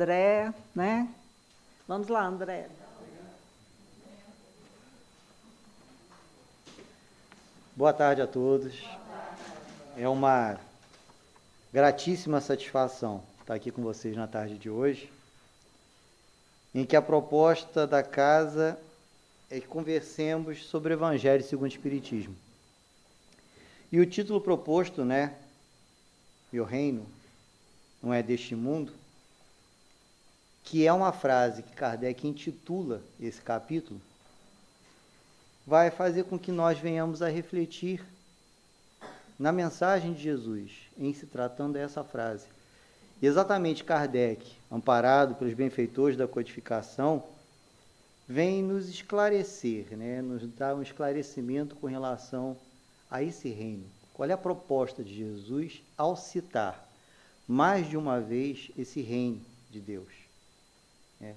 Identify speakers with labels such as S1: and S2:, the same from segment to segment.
S1: André, né? Vamos lá, André.
S2: Boa tarde a todos. É uma gratíssima satisfação estar aqui com vocês na tarde de hoje, em que a proposta da casa é que conversemos sobre o Evangelho segundo o Espiritismo. E o título proposto, Meu reino não é deste mundo, que é uma frase que Kardec intitula esse capítulo, vai fazer com que nós venhamos a refletir na mensagem de Jesus, em se tratando dessa frase. E exatamente Kardec, amparado pelos benfeitores da codificação, vem nos esclarecer, nos dar um esclarecimento com relação a esse reino. Qual é a proposta de Jesus ao citar mais de uma vez esse reino de Deus?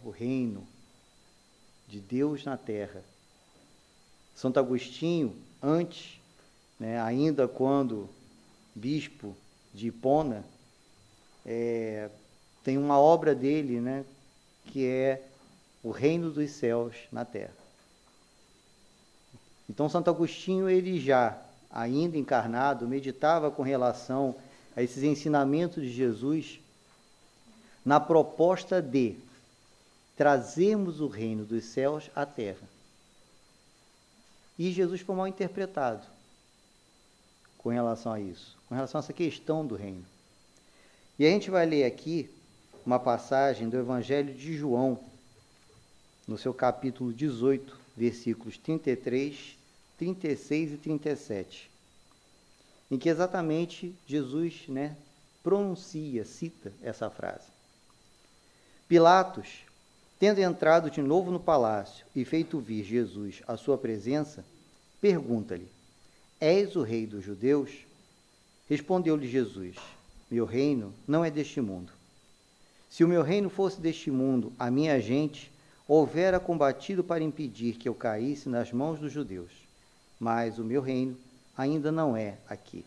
S2: O reino de Deus na terra. Santo Agostinho, antes, ainda quando bispo de Hipona, tem uma obra dele, que é o reino dos céus na terra. Então, Santo Agostinho, ele já, ainda encarnado, meditava com relação a esses ensinamentos de Jesus na proposta de trazermos o reino dos céus à terra. E Jesus foi mal interpretado com relação a isso, com relação a essa questão do reino. E a gente vai ler aqui uma passagem do Evangelho de João, no seu capítulo 18, versículos 33, 36 e 37, em que exatamente Jesus, cita essa frase. Pilatos, tendo entrado de novo no palácio e feito vir Jesus à sua presença, pergunta-lhe: És o rei dos judeus? Respondeu-lhe Jesus: Meu reino não é deste mundo. Se o meu reino fosse deste mundo, a minha gente houvera combatido para impedir que eu caísse nas mãos dos judeus. Mas o meu reino ainda não é aqui.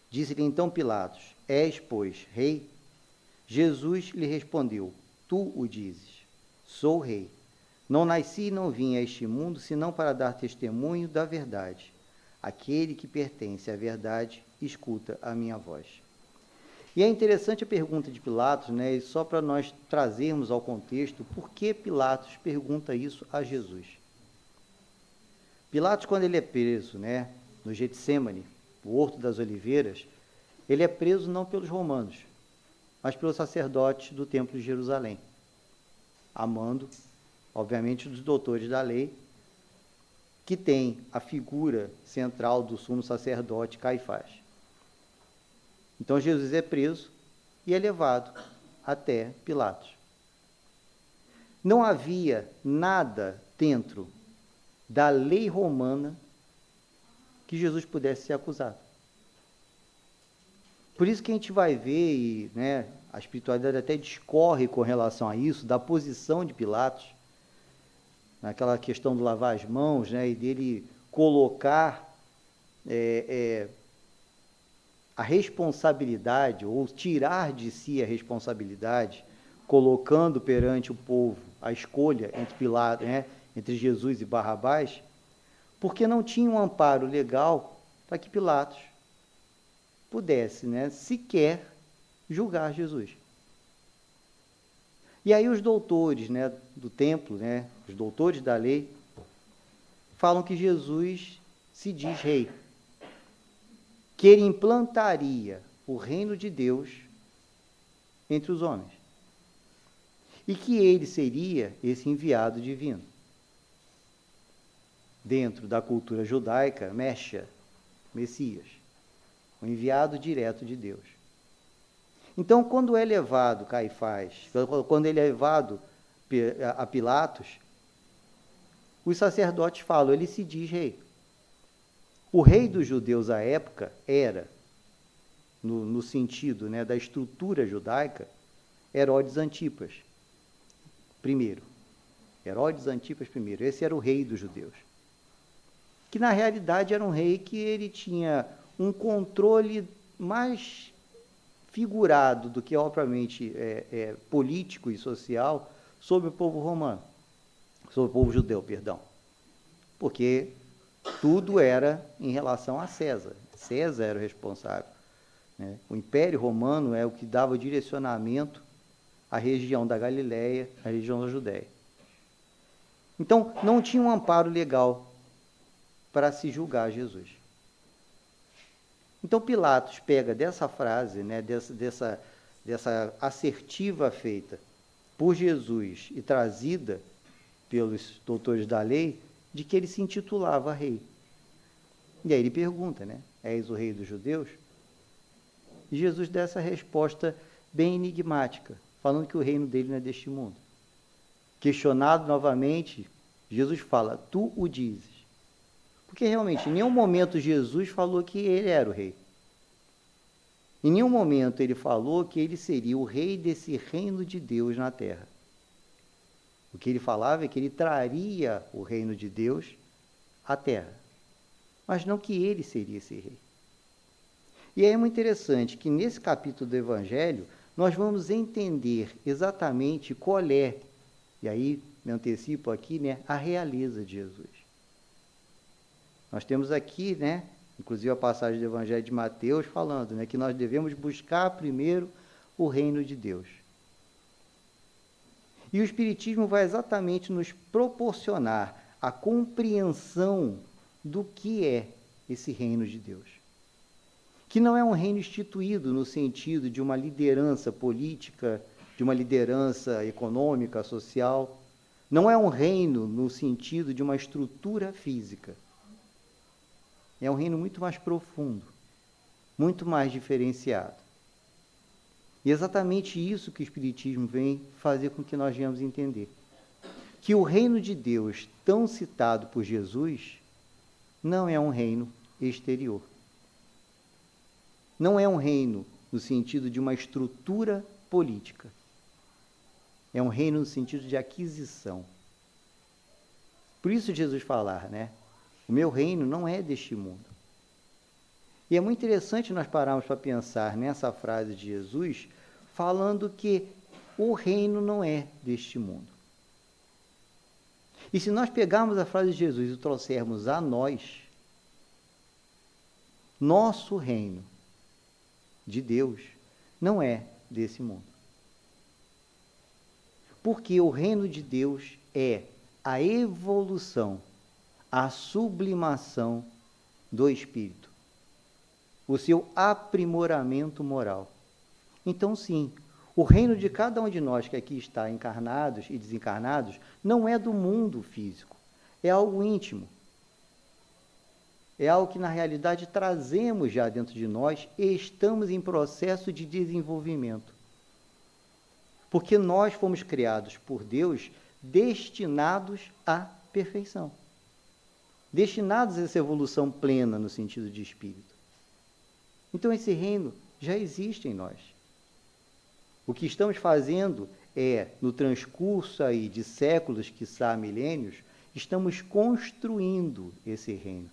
S2: Disse-lhe então Pilatos: És, pois, rei? Jesus lhe respondeu: Tu o dizes. Sou rei. Não nasci e não vim a este mundo, senão para dar testemunho da verdade. Aquele que pertence à verdade, escuta a minha voz. E é interessante a pergunta de Pilatos, e só para nós trazermos ao contexto, por que Pilatos pergunta isso a Jesus? Pilatos, quando ele é preso, no Getsêmani, o Horto das Oliveiras, ele é preso não pelos romanos, mas pelos sacerdotes do Templo de Jerusalém, amando, obviamente, dos doutores da lei, que tem a figura central do sumo sacerdote Caifás. Então Jesus é preso e é levado até Pilatos. Não havia nada dentro da lei romana que Jesus pudesse ser acusado. Por isso que a gente vai ver, e a espiritualidade até discorre com relação a isso, da posição de Pilatos, naquela questão do lavar as mãos, e dele colocar a responsabilidade, ou tirar de si a responsabilidade, colocando perante o povo a escolha entre Pilatos, entre Jesus e Barrabás, porque não tinha um amparo legal para que Pilatos pudesse, sequer julgar Jesus. E aí os doutores, do templo, os doutores da lei, falam que Jesus se diz rei, que ele implantaria o reino de Deus entre os homens, e que ele seria esse enviado divino. Dentro da cultura judaica, Messias, o enviado direto de Deus. Então, quando é levado Caifás, quando ele é levado a Pilatos, os sacerdotes falam, ele se diz rei. O rei dos judeus à época era, no sentido da estrutura judaica, Herodes Antipas I. Herodes Antipas I, esse era o rei dos judeus. Que na realidade era um rei que ele tinha um controle mais figurado do que propriamente político e social sobre o povo romano, sobre o povo judeu, perdão. Porque tudo era em relação a César. César era o responsável, né? O Império Romano é o que dava direcionamento à região da Galileia, à região da Judéia. Então, não tinha um amparo legal para se julgar Jesus. Então, Pilatos pega dessa frase, né, dessa assertiva feita por Jesus e trazida pelos doutores da lei, de que ele se intitulava rei. E aí ele pergunta, né, és o rei dos judeus? E Jesus dá essa resposta bem enigmática, falando que o reino dele não é deste mundo. Questionado novamente, Jesus fala, tu o dizes. Porque realmente, em nenhum momento Jesus falou que ele era o rei. Em nenhum momento ele falou que ele seria o rei desse reino de Deus na terra. O que ele falava é que ele traria o reino de Deus à terra. Mas não que ele seria esse rei. E aí é muito interessante que nesse capítulo do Evangelho, nós vamos entender exatamente qual é, e aí me antecipo aqui, né, a realeza de Jesus. Nós temos aqui, né, inclusive a passagem do Evangelho de Mateus falando, né, que nós devemos buscar primeiro o reino de Deus. E o Espiritismo vai exatamente nos proporcionar a compreensão do que é esse reino de Deus. Que não é um reino instituído no sentido de uma liderança política, de uma liderança econômica, social. Não é um reino no sentido de uma estrutura física. É um reino muito mais profundo, muito mais diferenciado. E é exatamente isso que o Espiritismo vem fazer com que nós venhamos entender. Que o reino de Deus, tão citado por Jesus, não é um reino exterior. Não é um reino no sentido de uma estrutura política. É um reino no sentido de aquisição. Por isso Jesus falar, né? O meu reino não é deste mundo. E é muito interessante nós pararmos para pensar nessa frase de Jesus, falando que o reino não é deste mundo. E se nós pegarmos a frase de Jesus e trouxermos a nós, nosso reino de Deus não é desse mundo. Porque o reino de Deus é a evolução, a sublimação do espírito, o seu aprimoramento moral. Então, sim, o reino de cada um de nós que aqui está encarnados e desencarnados não é do mundo físico, é algo íntimo. É algo que, na realidade, trazemos já dentro de nós e estamos em processo de desenvolvimento. Porque nós fomos criados por Deus destinados à perfeição. Destinados a essa evolução plena no sentido de espírito. Então, esse reino já existe em nós. O que estamos fazendo é, no transcurso aí de séculos, quiçá milênios, estamos construindo esse reino.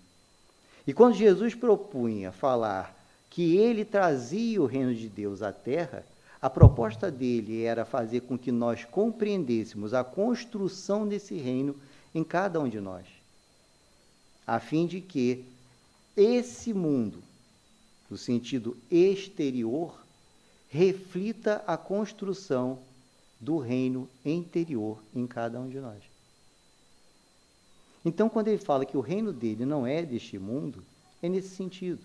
S2: E quando Jesus propunha falar que ele trazia o reino de Deus à terra, a proposta dele era fazer com que nós compreendêssemos a construção desse reino em cada um de nós, a fim de que esse mundo, no sentido exterior, reflita a construção do reino interior em cada um de nós. Então, quando ele fala que o reino dele não é deste mundo, é nesse sentido.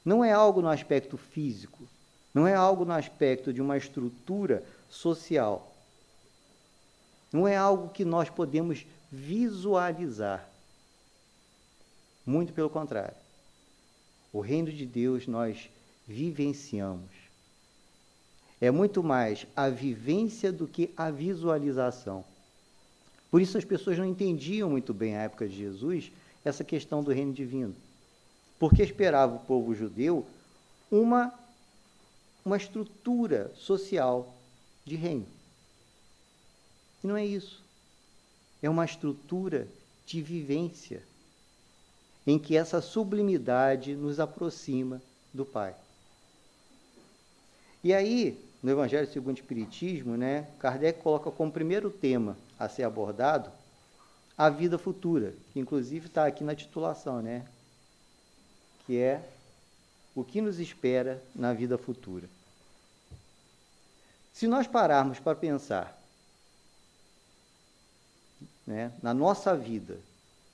S2: Não é algo no aspecto físico, não é algo no aspecto de uma estrutura social. Não é algo que nós podemos visualizar. Muito pelo contrário. O reino de Deus nós vivenciamos. É muito mais a vivência do que a visualização. Por isso as pessoas não entendiam muito bem, na época de Jesus, essa questão do reino divino. Porque esperava o povo judeu uma estrutura social de reino. E não é isso. É uma estrutura de vivência, em que essa sublimidade nos aproxima do Pai. E aí, no Evangelho segundo o Espiritismo, né, Kardec coloca como primeiro tema a ser abordado a vida futura, que inclusive está aqui na titulação, né, que é o que nos espera na vida futura. Se nós pararmos para pensar, né, na nossa vida,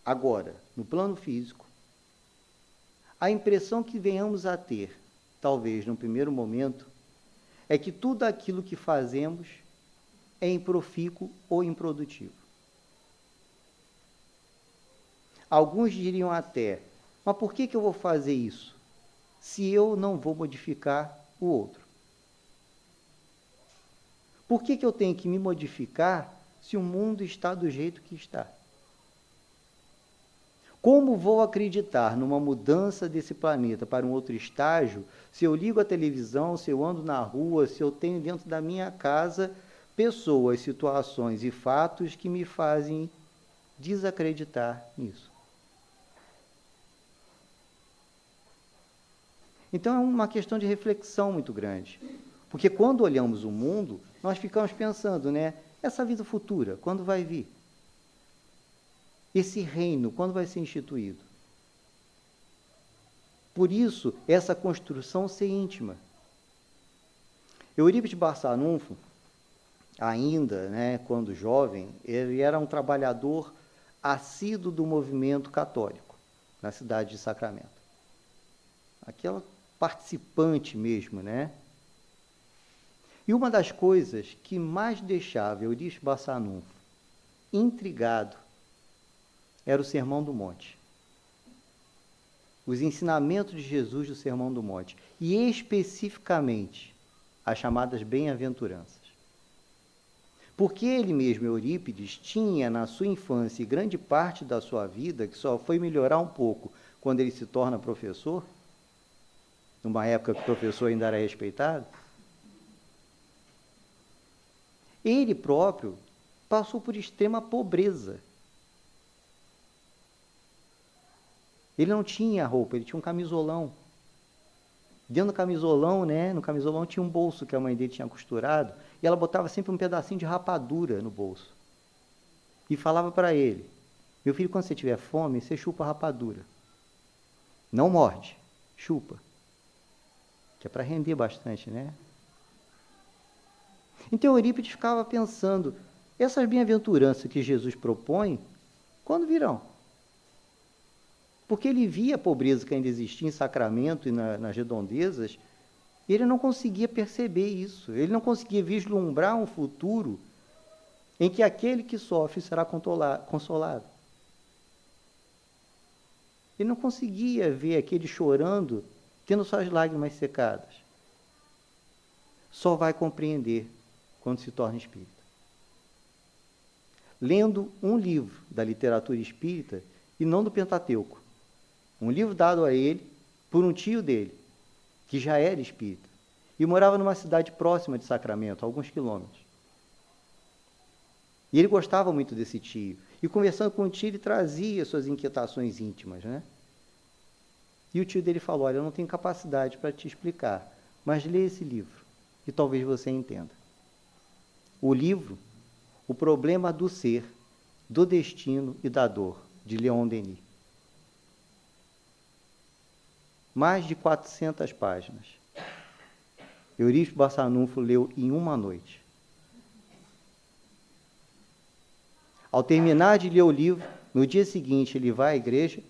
S2: agora, no plano físico, a impressão que venhamos a ter, talvez no primeiro momento, é que tudo aquilo que fazemos é improfícuo ou improdutivo. Alguns diriam até, mas por que eu vou fazer isso, se eu não vou modificar o outro? Por que eu tenho que me modificar se o mundo está do jeito que está? Como vou acreditar numa mudança desse planeta para um outro estágio, se eu ligo a televisão, se eu ando na rua, se eu tenho dentro da minha casa pessoas, situações e fatos que me fazem desacreditar nisso? Então é uma questão de reflexão muito grande. Porque quando olhamos o mundo, nós ficamos pensando, né? Essa vida futura, quando vai vir? Esse reino, quando vai ser instituído? Por isso, essa construção ser íntima. Eurípides Barçanufo, ainda, né, quando jovem, ele era um trabalhador assíduo do movimento católico, na cidade de Sacramento. Aquela participante mesmo, né? E uma das coisas que mais deixava Eurípides Barçanufo intrigado era o Sermão do Monte. Os ensinamentos de Jesus do Sermão do Monte. E especificamente as chamadas bem-aventuranças. Porque ele mesmo, Eurípides, tinha na sua infância e grande parte da sua vida, que só foi melhorar um pouco quando ele se torna professor, numa época que o professor ainda era respeitado, ele próprio passou por extrema pobreza. Ele não tinha roupa, ele tinha um camisolão. Dentro do camisolão, né, no camisolão tinha um bolso que a mãe dele tinha costurado, e ela botava sempre um pedacinho de rapadura no bolso. E falava para ele, meu filho, quando você tiver fome, você chupa a rapadura. Não morde, chupa. Que é para render bastante, né? Então Eurípides ficava pensando, essas bem-aventuranças que Jesus propõe, quando virão? Porque ele via a pobreza que ainda existia em Sacramento e nas redondezas, e ele não conseguia perceber isso, ele não conseguia vislumbrar um futuro em que aquele que sofre será consolado. Ele não conseguia ver aquele chorando, tendo suas lágrimas secadas. Só vai compreender quando se torna espírita. Lendo um livro da literatura espírita e não do Pentateuco. Um livro dado a ele por um tio dele, que já era espírita, e morava numa cidade próxima de Sacramento, a alguns quilômetros. E ele gostava muito desse tio. E conversando com o tio, ele trazia suas inquietações íntimas, né? E o tio dele falou, olha, eu não tenho capacidade para te explicar, mas lê esse livro, e talvez você entenda. O livro, O Problema do Ser, do Destino e da Dor, de Leon Denis. Mais de 400 páginas. Eurípides Barçanufo leu em uma noite. Ao terminar de ler o livro, no dia seguinte ele vai à igreja,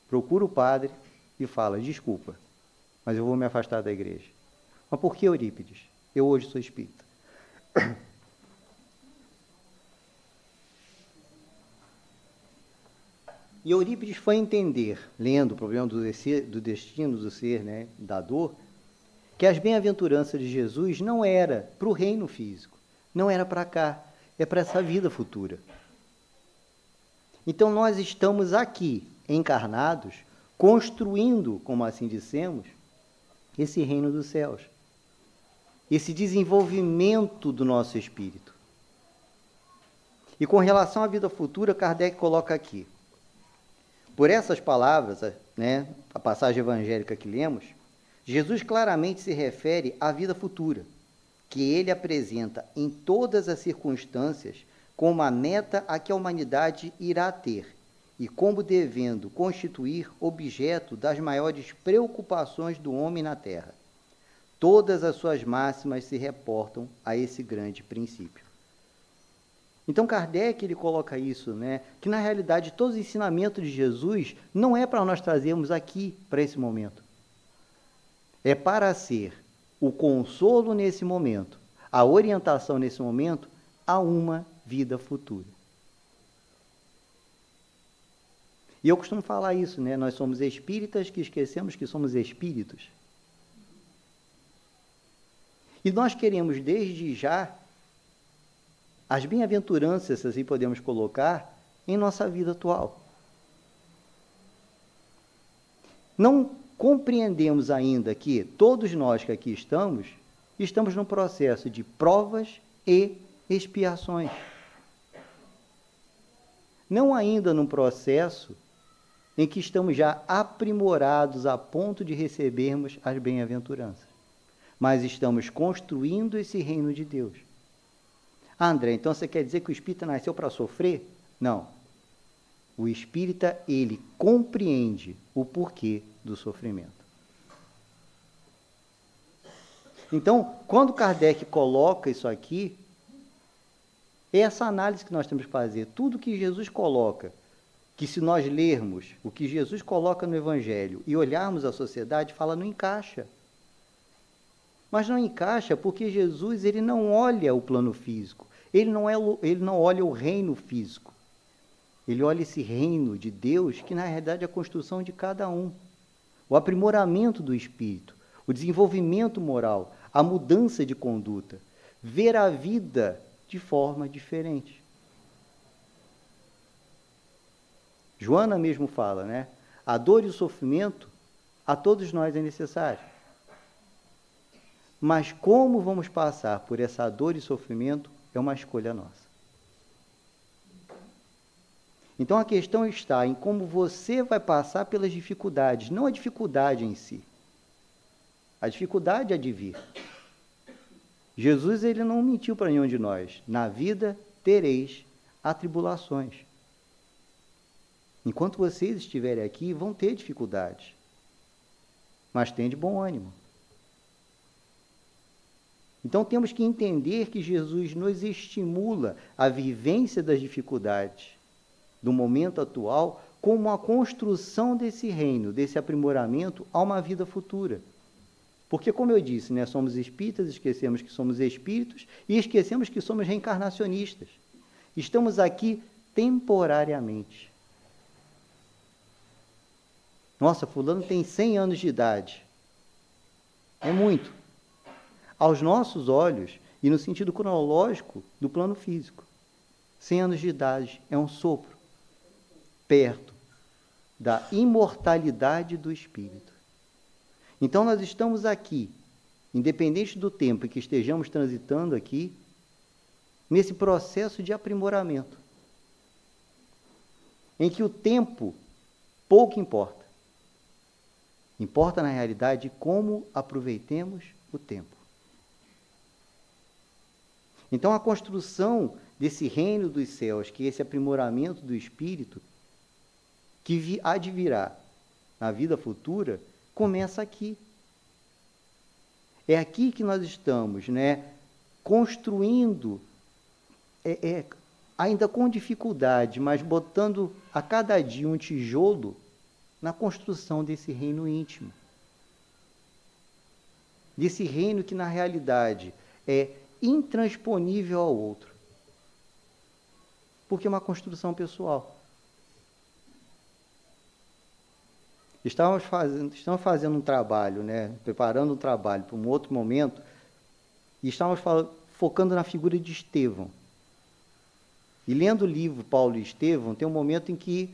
S2: procura o padre e fala, desculpa, mas eu vou me afastar da igreja. Mas por que, Eurípides? Eu hoje sou espírita. E Eurípides foi entender, lendo o problema do destino, do ser, né, da dor, que as bem-aventuranças de Jesus não era para o reino físico, não era para cá, é para essa vida futura. Então nós estamos aqui, encarnados, construindo, como assim dissemos, esse reino dos céus, esse desenvolvimento do nosso espírito. E com relação à vida futura, Kardec coloca aqui, por essas palavras, né, a passagem evangélica que lemos, Jesus claramente se refere à vida futura, que ele apresenta em todas as circunstâncias como a meta a que a humanidade irá ter e como devendo constituir objeto das maiores preocupações do homem na Terra. Todas as suas máximas se reportam a esse grande princípio. Então Kardec ele coloca isso, né, que na realidade todos os ensinamentos de Jesus não é para nós trazermos aqui, para esse momento. É para ser o consolo nesse momento, a orientação nesse momento a uma vida futura. E eu costumo falar isso, né? Nós somos espíritas que esquecemos que somos espíritos. E nós queremos desde já as bem-aventuranças, se assim podemos colocar, em nossa vida atual. Não compreendemos ainda que todos nós que aqui estamos num processo de provas e expiações. Não ainda num processo em que estamos já aprimorados a ponto de recebermos as bem-aventuranças, mas estamos construindo esse reino de Deus. Ah, André, então você quer dizer que o espírita nasceu para sofrer? Não. O espírita, ele compreende o porquê do sofrimento. Então, quando Kardec coloca isso aqui, é essa análise que nós temos que fazer. Tudo que Jesus coloca, que se nós lermos o que Jesus coloca no Evangelho e olharmos a sociedade, fala, não encaixa. Mas não encaixa porque Jesus ele não olha o plano físico, ele não olha o reino físico. Ele olha esse reino de Deus, que na realidade é a construção de cada um. O aprimoramento do espírito, o desenvolvimento moral, a mudança de conduta, ver a vida de forma diferente. Joana mesmo fala, né? A dor e o sofrimento a todos nós é necessário. Mas como vamos passar por essa dor e sofrimento é uma escolha nossa. Então a questão está em como você vai passar pelas dificuldades, não a dificuldade em si. A dificuldade é de vir. Jesus ele não mentiu para nenhum de nós. Na vida tereis atribulações. Enquanto vocês estiverem aqui, vão ter dificuldades. Mas tem de bom ânimo. Então temos que entender que Jesus nos estimula a vivência das dificuldades do momento atual como a construção desse reino, desse aprimoramento a uma vida futura. Porque, como eu disse, né, somos espíritas, esquecemos que somos espíritos e esquecemos que somos reencarnacionistas. Estamos aqui temporariamente. Nossa, fulano tem 100 anos de idade. É muito. Aos nossos olhos, e no sentido cronológico do plano físico, 100 anos de idade é um sopro perto da imortalidade do espírito. Então nós estamos aqui, independente do tempo em que estejamos transitando aqui, nesse processo de aprimoramento, em que o tempo pouco importa. Importa, na realidade, como aproveitemos o tempo. Então, a construção desse reino dos céus, que é esse aprimoramento do espírito, que há de virá na vida futura, começa aqui. É aqui que nós estamos, né, construindo, ainda com dificuldade, mas botando a cada dia um tijolo na construção desse reino íntimo. Desse reino que, na realidade, é intransponível ao outro. Porque é uma construção pessoal. Estamos fazendo um trabalho, né, preparando um trabalho para um outro momento, e estamos focando na figura de Estevão. E lendo o livro Paulo e Estevão, tem um momento em que,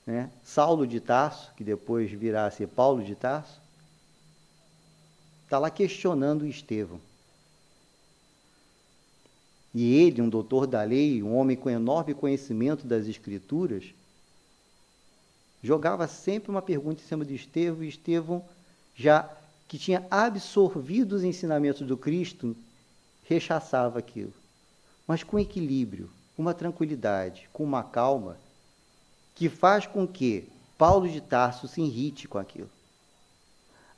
S2: né, Saulo de Tarso, que depois virá a ser Paulo de Tarso, está lá questionando Estevão. E ele, um doutor da lei, um homem com enorme conhecimento das Escrituras, jogava sempre uma pergunta em cima de Estevão, e Estevão já que tinha absorvido os ensinamentos do Cristo, rechaçava aquilo. Mas com equilíbrio, com uma tranquilidade, com uma calma, que faz com que Paulo de Tarso se irrite com aquilo.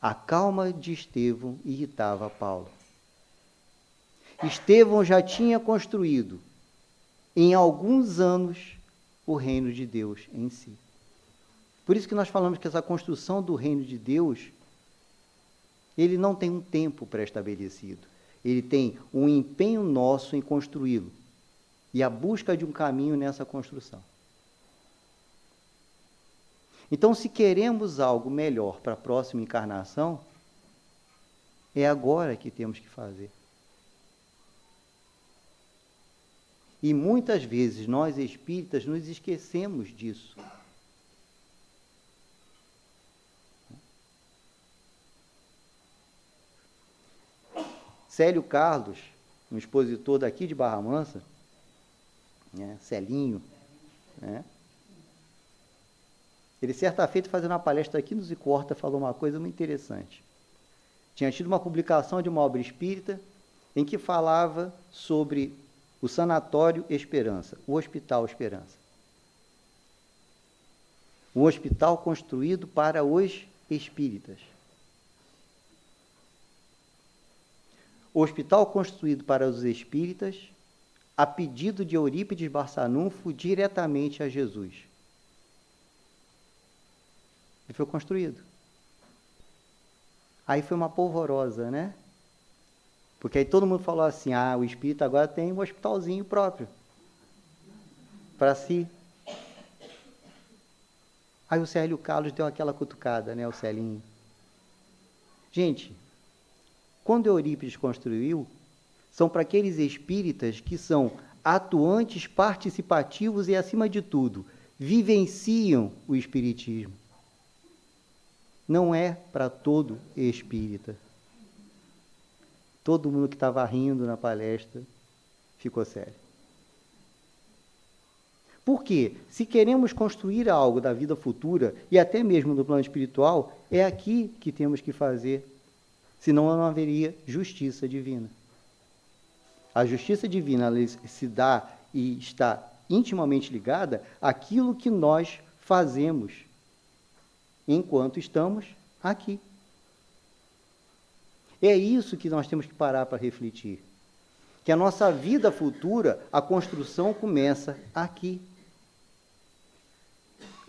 S2: A calma de Estevão irritava Paulo. Estevão já tinha construído, em alguns anos, o reino de Deus em si. Por isso que nós falamos que essa construção do reino de Deus, ele não tem um tempo pré-estabelecido. Ele tem um empenho nosso em construí-lo e a busca de um caminho nessa construção. Então, se queremos algo melhor para a próxima encarnação, é agora que temos que fazer. E muitas vezes nós espíritas nos esquecemos disso. Célio Carlos, um expositor daqui de Barra Mansa, né, Celinho, né, ele, certa feita, fazendo uma palestra aqui no Zicorta, falou uma coisa muito interessante. Tinha tido uma publicação de uma obra espírita em que falava sobre o Sanatório Esperança, o Hospital Esperança. Um hospital construído para os espíritas. O hospital construído para os espíritas, a pedido de Eurípides Barçanufo, diretamente a Jesus. Ele foi construído. Aí foi uma polvorosa, né? Porque aí todo mundo falou assim, o espírita agora tem um hospitalzinho próprio para si. Aí o Célio Carlos deu aquela cutucada, né, o Celinho. Gente, quando Eurípides construiu, são para aqueles espíritas que são atuantes, participativos e, acima de tudo, vivenciam o espiritismo. Não é para todo espírita. Todo mundo que estava rindo na palestra ficou sério. Por quê? Se queremos construir algo da vida futura, e até mesmo no plano espiritual, é aqui que temos que fazer, senão não haveria justiça divina. A justiça divina ela se dá e está intimamente ligada àquilo que nós fazemos enquanto estamos aqui. É isso que nós temos que parar para refletir. Que a nossa vida futura, a construção começa aqui.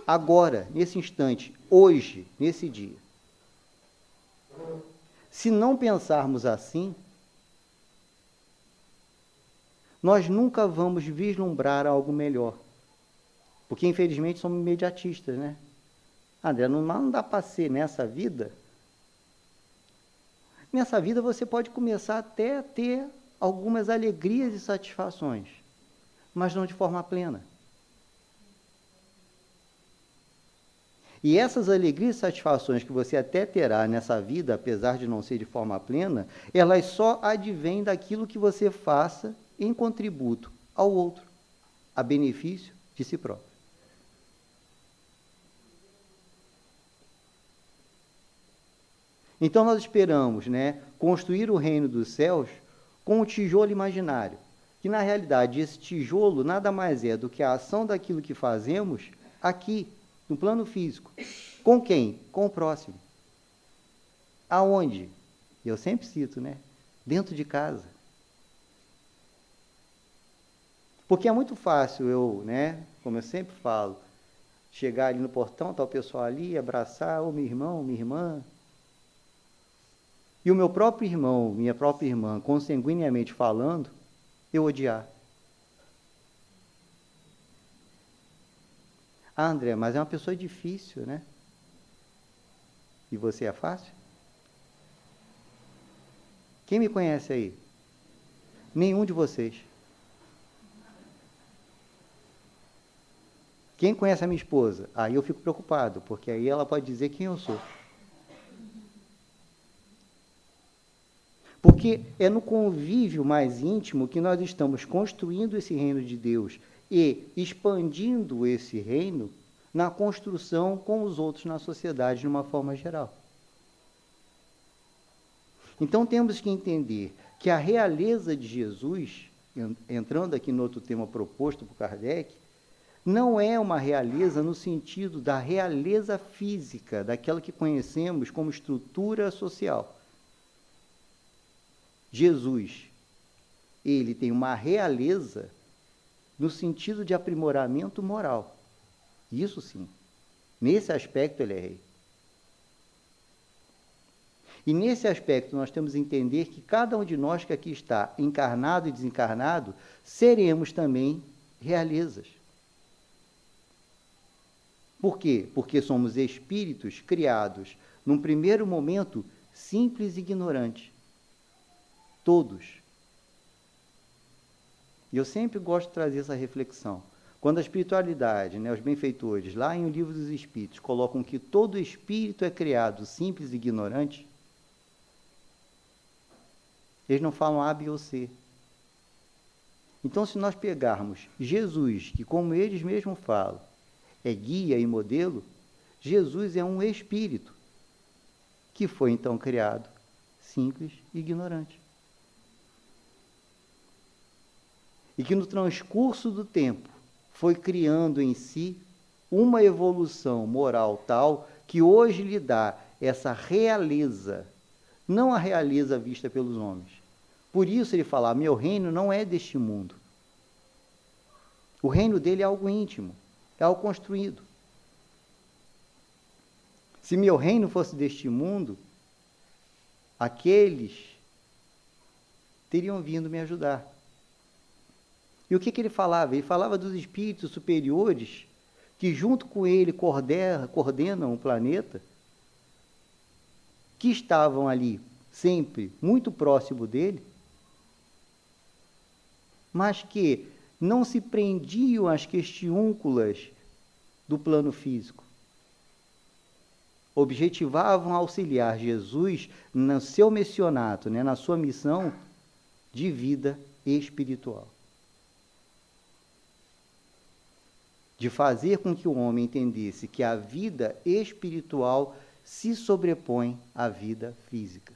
S2: Agora, nesse instante, hoje, nesse dia. Se não pensarmos assim, nós nunca vamos vislumbrar algo melhor. Porque, infelizmente, somos imediatistas, né? André, não dá para ser nessa vida. Nessa vida você pode começar até a ter algumas alegrias e satisfações, mas não de forma plena. E essas alegrias e satisfações que você até terá nessa vida, apesar de não ser de forma plena, elas só advêm daquilo que você faça em contributo ao outro, a benefício de si próprio. Então nós esperamos, né, construir o reino dos céus com um tijolo imaginário, que na realidade esse tijolo nada mais é do que a ação daquilo que fazemos aqui, no plano físico. Com quem? Com o próximo. Aonde? Eu sempre cito, né? Dentro de casa. Porque é muito fácil eu, né, como eu sempre falo, chegar ali no portão, tá o pessoal ali, abraçar, meu irmão, minha irmã. E o meu próprio irmão, minha própria irmã, consanguineamente falando, eu odiar. André, mas é uma pessoa difícil, né? E você é fácil? Quem me conhece aí? Nenhum de vocês. Quem conhece a minha esposa? Aí eu fico preocupado, porque aí ela pode dizer quem eu sou. Porque é no convívio mais íntimo que nós estamos construindo esse reino de Deus e expandindo esse reino na construção com os outros na sociedade de uma forma geral. Então temos que entender que a realeza de Jesus, entrando aqui no outro tema proposto por Kardec, não é uma realeza no sentido da realeza física, daquela que conhecemos como estrutura social. Jesus, ele tem uma realeza no sentido de aprimoramento moral. Isso sim. Nesse aspecto ele é rei. E nesse aspecto nós temos que entender que cada um de nós que aqui está, encarnado e desencarnado, seremos também realezas. Por quê? Porque somos espíritos criados, num primeiro momento, simples e ignorantes. Todos. E eu sempre gosto de trazer essa reflexão. Quando a espiritualidade, os benfeitores, lá em O Livro dos Espíritos, colocam que todo espírito é criado simples e ignorante, eles não falam A, B ou C. Então, se nós pegarmos Jesus, que como eles mesmos falam, é guia e modelo, Jesus é um espírito que foi então criado simples e ignorante. E que no transcurso do tempo foi criando em si uma evolução moral tal que hoje lhe dá essa realeza, não a realeza vista pelos homens. Por isso ele fala, meu reino não é deste mundo. O reino dele é algo íntimo, é algo construído. Se meu reino fosse deste mundo, aqueles teriam vindo me ajudar. E o que ele falava? Ele falava dos espíritos superiores que junto com ele coordenam o planeta, que estavam ali sempre muito próximo dele, mas que não se prendiam às questiúnculas do plano físico. Objetivavam auxiliar Jesus no seu missionato, na sua missão de vida espiritual. De fazer com que o homem entendesse que a vida espiritual se sobrepõe à vida física.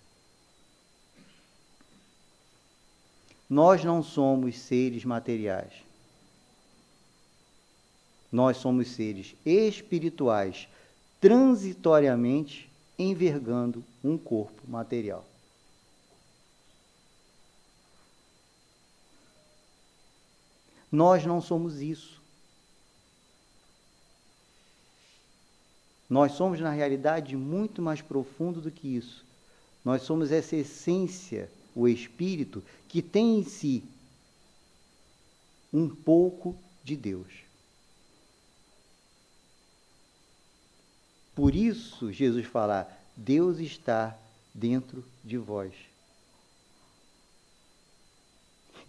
S2: Nós não somos seres materiais. Nós somos seres espirituais, transitoriamente envergando um corpo material. Nós não somos isso. Nós somos, na realidade, muito mais profundo do que isso. Nós somos essa essência, o espírito, que tem em si um pouco de Deus. Por isso, Jesus fala, Deus está dentro de vós.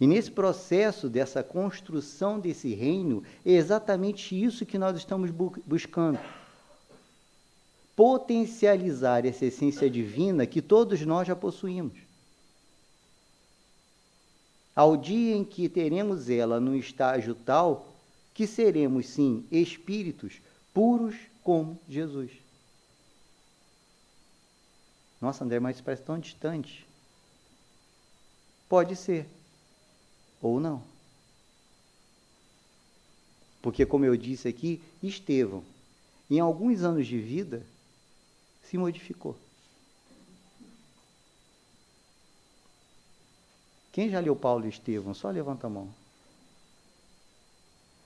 S2: E nesse processo dessa construção desse reino, é exatamente isso que nós estamos buscando. Potencializar essa essência divina que todos nós já possuímos. Ao dia em que teremos ela num estágio tal que seremos, sim, espíritos puros como Jesus. Nossa, André, mas isso parece tão distante. Pode ser. Ou não. Porque, como eu disse aqui, Estevão, em alguns anos de vida, se modificou. Quem já leu Paulo e Estevão? Só levanta a mão.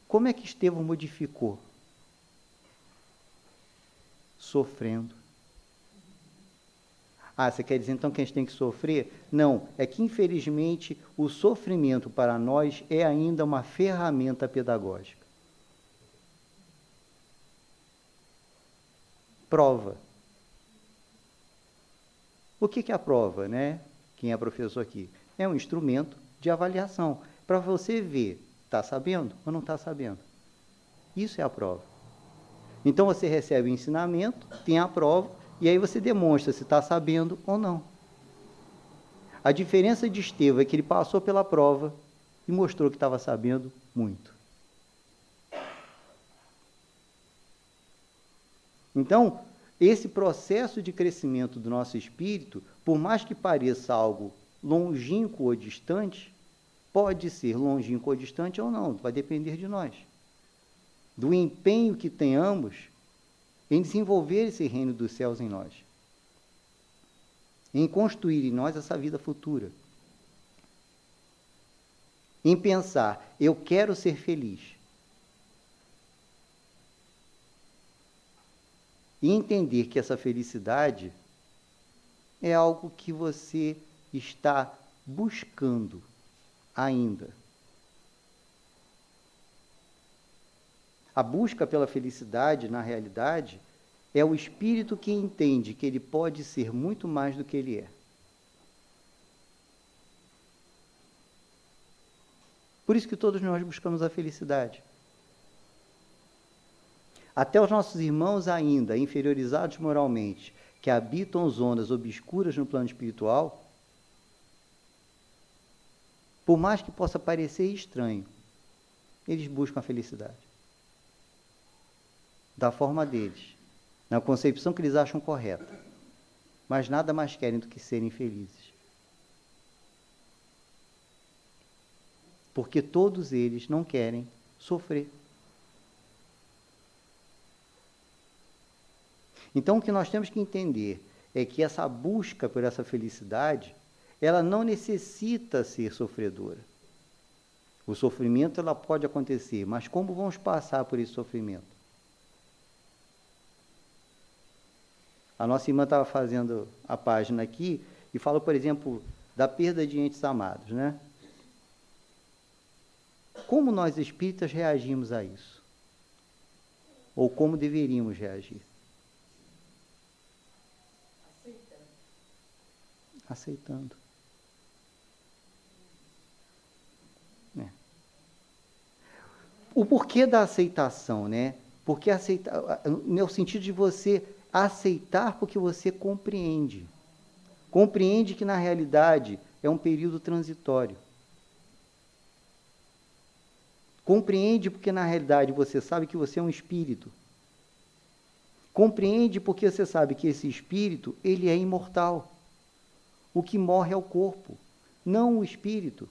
S2: Como é que Estevão modificou? Sofrendo. Ah, você quer dizer então que a gente tem que sofrer? Não, é que infelizmente o sofrimento para nós é ainda uma ferramenta pedagógica. Prova. O que é a prova, né? Quem é professor aqui? É um instrumento de avaliação, para você ver, está sabendo ou não está sabendo. Isso é a prova. Então você recebe o ensinamento, tem a prova, e aí você demonstra se está sabendo ou não. A diferença de Estevão é que ele passou pela prova e mostrou que estava sabendo muito. Então, esse processo de crescimento do nosso espírito, por mais que pareça algo longínquo ou distante, pode ser longínquo ou distante ou não, vai depender de nós. Do empenho que tenhamos em desenvolver esse reino dos céus em nós. Em construir em nós essa vida futura. Em pensar, eu quero ser feliz. E entender que essa felicidade é algo que você está buscando ainda. A busca pela felicidade, na realidade, é o espírito que entende que ele pode ser muito mais do que ele é. Por isso que todos nós buscamos a felicidade. Até os nossos irmãos ainda inferiorizados moralmente, que habitam zonas obscuras no plano espiritual, por mais que possa parecer estranho, eles buscam a felicidade. Da forma deles, na concepção que eles acham correta, mas nada mais querem do que serem felizes. Porque todos eles não querem sofrer. Então, o que nós temos que entender é que essa busca por essa felicidade, ela não necessita ser sofredora. O sofrimento, ela pode acontecer, mas como vamos passar por esse sofrimento? A nossa irmã estava fazendo a página aqui e falou, por exemplo, da perda de entes amados, né? Como nós espíritas reagimos a isso? Ou como deveríamos reagir? Aceitando. O porquê da aceitação, né? Porque aceitar, no sentido de você aceitar porque você compreende. Compreende que, na realidade, é um período transitório. Compreende porque, na realidade, você sabe que você é um espírito. Compreende porque você sabe que esse espírito, ele é imortal. O que morre é o corpo, não o espírito.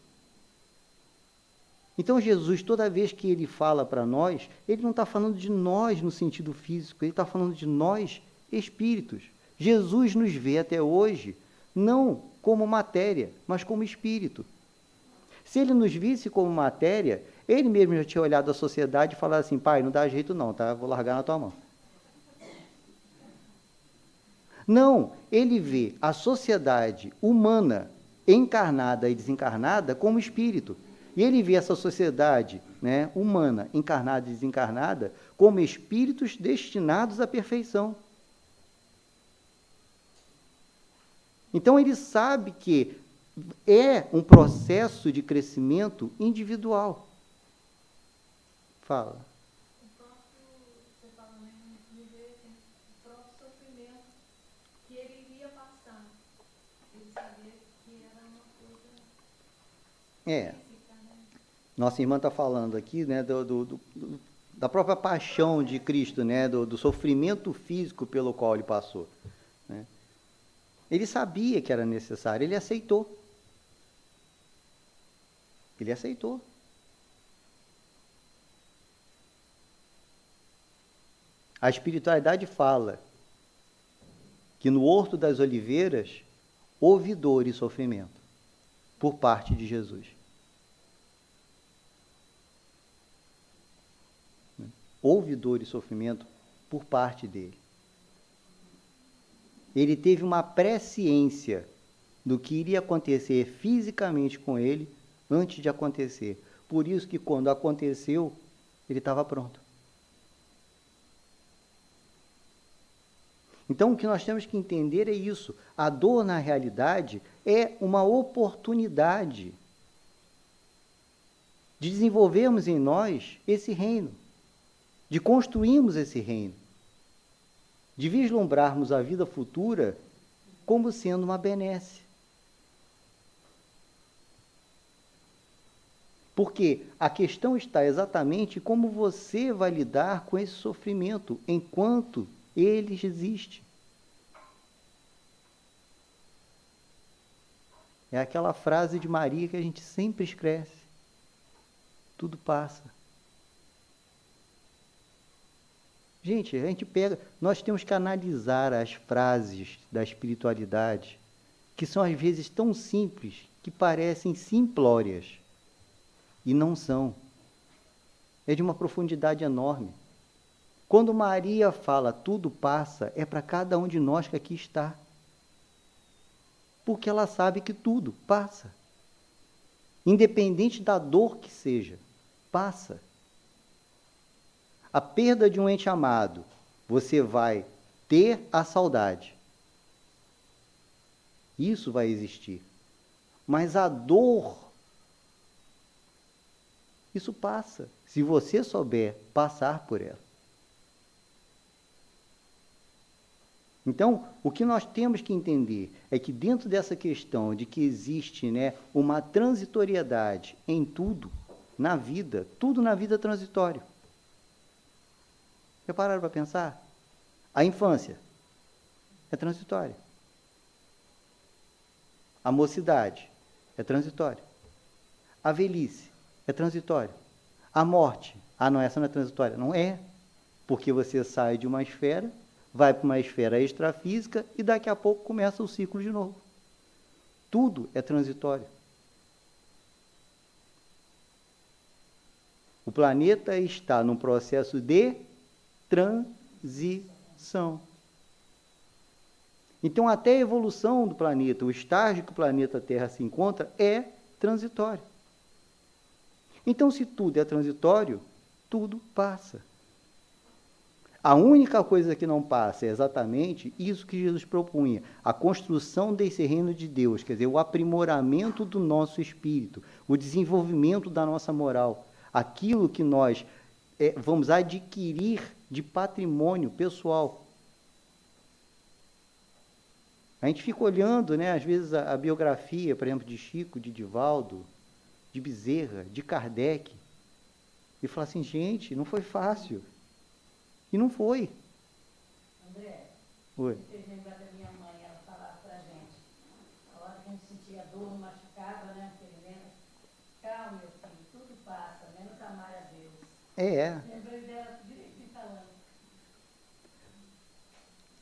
S2: Então, Jesus, toda vez que ele fala para nós, ele não está falando de nós no sentido físico, ele está falando de nós, espíritos. Jesus nos vê até hoje, não como matéria, mas como espírito. Se ele nos visse como matéria, ele mesmo já tinha olhado a sociedade e falado assim, pai, não dá jeito não, tá? Vou largar na tua mão. Não, ele vê a sociedade humana, encarnada e desencarnada, como espírito. E ele vê essa sociedade, né, humana, encarnada e desencarnada, como espíritos destinados à perfeição. Então ele sabe que é um processo de crescimento individual. Fala. Nossa irmã está falando aqui, né, da própria paixão de Cristo, né, do sofrimento físico pelo qual ele passou. Né? Ele sabia que era necessário, ele aceitou. Ele aceitou. A espiritualidade fala que no Horto das Oliveiras houve dor e sofrimento por parte de Jesus. Houve dor e sofrimento por parte dele. Ele teve uma presciência do que iria acontecer fisicamente com ele antes de acontecer. Por isso que quando aconteceu, ele estava pronto. Então, o que nós temos que entender é isso. A dor, na realidade, é uma oportunidade de desenvolvermos em nós esse reino, de construirmos esse reino, de vislumbrarmos a vida futura como sendo uma benesse. Porque a questão está exatamente como você vai lidar com esse sofrimento enquanto ele existe. É aquela frase de Maria que a gente sempre esquece. Tudo passa. Gente, a gente pega, nós temos que analisar as frases da espiritualidade, que são às vezes tão simples, que parecem simplórias, e não são. É de uma profundidade enorme. Quando Maria fala tudo passa, é para cada um de nós que aqui está. Porque ela sabe que tudo passa. Independente da dor que seja, passa. A perda de um ente amado, você vai ter a saudade. Isso vai existir. Mas a dor, isso passa, se você souber passar por ela. Então, o que nós temos que entender é que dentro dessa questão de que existe, né, uma transitoriedade em tudo na vida é transitório. Já pararam para pensar? A infância é transitória. A mocidade é transitória. A velhice é transitória. A morte, não, essa não é transitória. Não é, porque você sai de uma esfera, vai para uma esfera extrafísica e daqui a pouco começa o ciclo de novo. Tudo é transitório. O planeta está num processo de transição. Então, até a evolução do planeta, o estágio que o planeta Terra se encontra, é transitório. Então, se tudo é transitório, tudo passa. A única coisa que não passa é exatamente isso que Jesus propunha, a construção desse reino de Deus, quer dizer, o aprimoramento do nosso espírito, o desenvolvimento da nossa moral, aquilo que nós vamos adquirir de patrimônio pessoal. A gente fica olhando, né, às vezes, a biografia, por exemplo, de Chico, de Divaldo, de Bezerra, de Kardec, e fala assim, gente, não foi fácil. E não foi.
S3: André,
S2: Oi.
S3: me fez lembrar da minha mãe, ela falava pra gente, a hora que a gente sentia dor, machucava, né, aquele lembra, calma, meu filho, tudo passa, menos amar a Deus. Lembrei dela direitinho falando.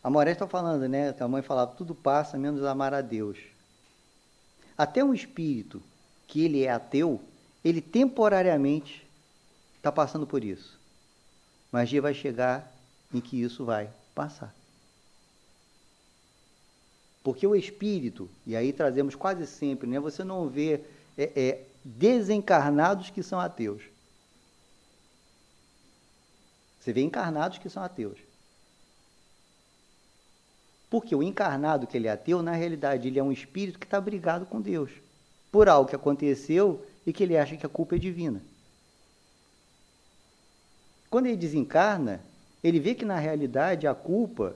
S2: A Moré está falando, né, que a mãe falava, tudo passa, menos amar a Deus. Até um espírito que ele é ateu, ele temporariamente está passando por isso. Mas dia vai chegar em que isso vai passar. Porque o espírito, e aí trazemos quase sempre, né, você não vê desencarnados que são ateus. Você vê encarnados que são ateus. Porque o encarnado que ele é ateu, na realidade, ele é um espírito que está brigado com Deus. Por algo que aconteceu e que ele acha que a culpa é divina. Quando ele desencarna, ele vê que na realidade a culpa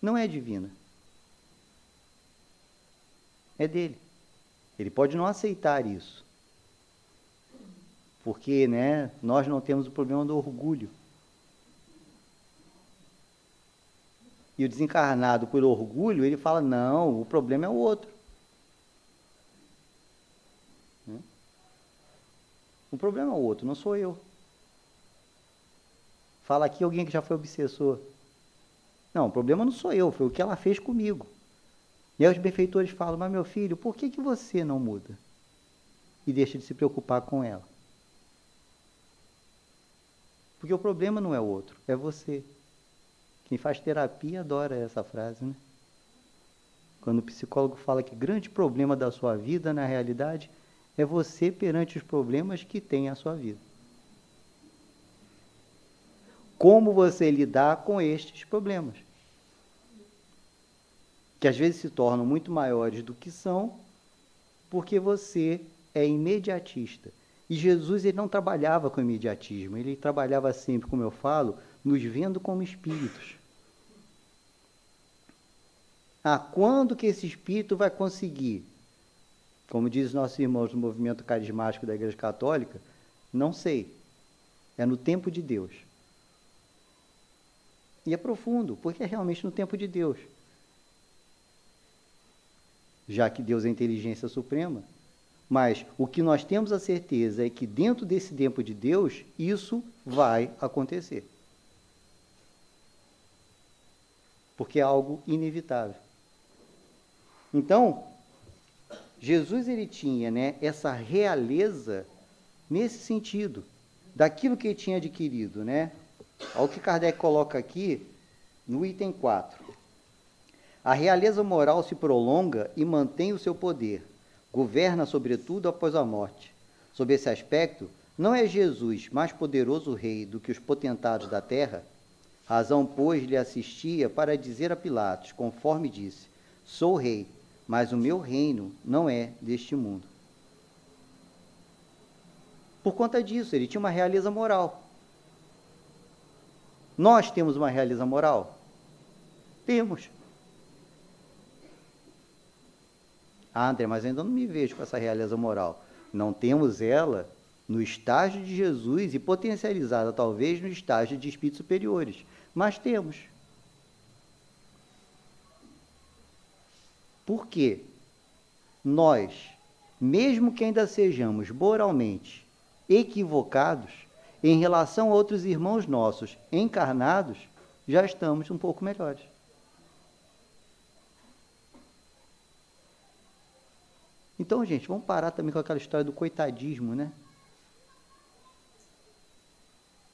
S2: não é divina. É dele. Ele pode não aceitar isso. Porque, né, nós não temos o problema do orgulho. E o desencarnado, por orgulho, ele fala, não, o problema é o outro. O problema é o outro, não sou eu. Fala aqui alguém que já foi obsessor. Não, o problema não sou eu, foi o que ela fez comigo. E aí os benfeitores falam, mas meu filho, por que você não muda? E deixa de se preocupar com ela. Porque o problema não é o outro, é você. Quem faz terapia adora essa frase, né? Quando o psicólogo fala que o grande problema da sua vida, na realidade, é você perante os problemas que tem a sua vida. Como você lidar com estes problemas, que às vezes se tornam muito maiores do que são, porque você é imediatista. E Jesus, ele não trabalhava com imediatismo, ele trabalhava sempre, como eu falo, nos vendo como espíritos. Quando que esse espírito vai conseguir? Como diz os nossos irmãos do movimento carismático da Igreja Católica, não sei, é no tempo de Deus. E é profundo, porque é realmente no tempo de Deus. já que Deus é a inteligência suprema, mas o que nós temos a certeza é que dentro desse tempo de Deus, isso vai acontecer. Porque é algo inevitável. Então, Jesus ele tinha, né, essa realeza nesse sentido, daquilo que ele tinha adquirido, né? Olha o que Kardec coloca aqui no item 4. A realeza moral se prolonga e mantém o seu poder, governa sobretudo após a morte. Sob esse aspecto, não é Jesus mais poderoso rei do que os potentados da terra? Razão, pois, lhe assistia para dizer a Pilatos, conforme disse, sou rei, mas o meu reino não é deste mundo. Por conta disso, ele tinha uma realeza moral. Nós temos uma realeza moral? Temos. Ah, André, mas ainda não me vejo com essa realeza moral. Não temos ela no estágio de Jesus e potencializada talvez no estágio de espíritos superiores. Mas temos. Por quê? Nós, mesmo que ainda sejamos moralmente equivocados, em relação a outros irmãos nossos encarnados, já estamos um pouco melhores. Então, gente, vamos parar também com aquela história do coitadismo, né?